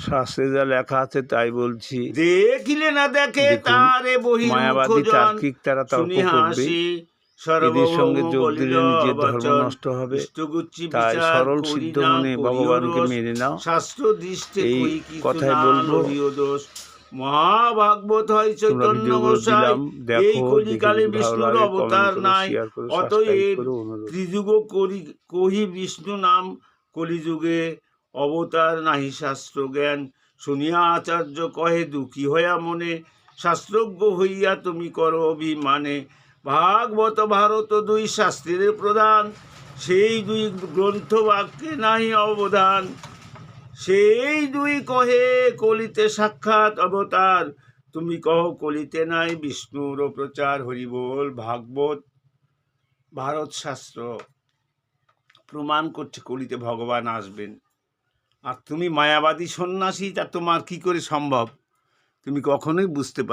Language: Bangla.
শাস্ত্রে যা লেখা আছে তাই বলছি। দেখিলে না দেখে দেখুন, তারে মায়াবাদী বহির্মুখজন, তার্কিক তারা তর্ক শুনি করবে, হাসি এদের সর্বভৌম সঙ্গে যোগ বলিল দিলে নিজের ধর্ম বচন। নষ্ট হবে। ইষ্টগুচ্ছি তাই বিচার সরল করি সিদ্ধ না মনে করিও ভগবানকে রোষ, মেনে নাও। শাস্ত্র দৃষ্টে এই কই কিছু কথাই না বলবো। লহিও দোষ। মহাভাগবত হয় তোমরা চৈতন্য ভিডিওগুলো গোসাই, দিলাম, এই দেখো, দেখে কলিকালে যদি ভালো বিষ্ণুর লাগে কমেন্ট অবতার করো, নাই। শেয়ার করো, সাবস্ক্রাইব অতএব করো, অনুরোধ। ত্রিযুগ কহি বিষ্ণু নাম, কলিযুগে অবতার নাহি শাস্ত্র জ্ঞান। শুনিয়া আচার্য কহে দুঃখী হইয়া মনে, শাস্ত্রজ্ঞ হইয়া তুমি করো অভিমানে। ভাগবত ভারত দুই শাস্ত্রের প্রধান, সেই দুই গ্রন্থ বাক্যে নাহি অবদান। সেই দুই কহে কলিতে সাক্ষাৎ অবতার, তুমি কহ কলিতে নাই বিষ্ণুর প্রচার। হরি বল। ভাগবত ভারত শাস্ত্র প্রমাণ করছে কলিতে ভগবান আসবেন। আর তুমি মায়াবাদী সন্ন্যাসী, তা তোমার কি করে সম্ভব? তুমি কখনোই বুঝতে পারবে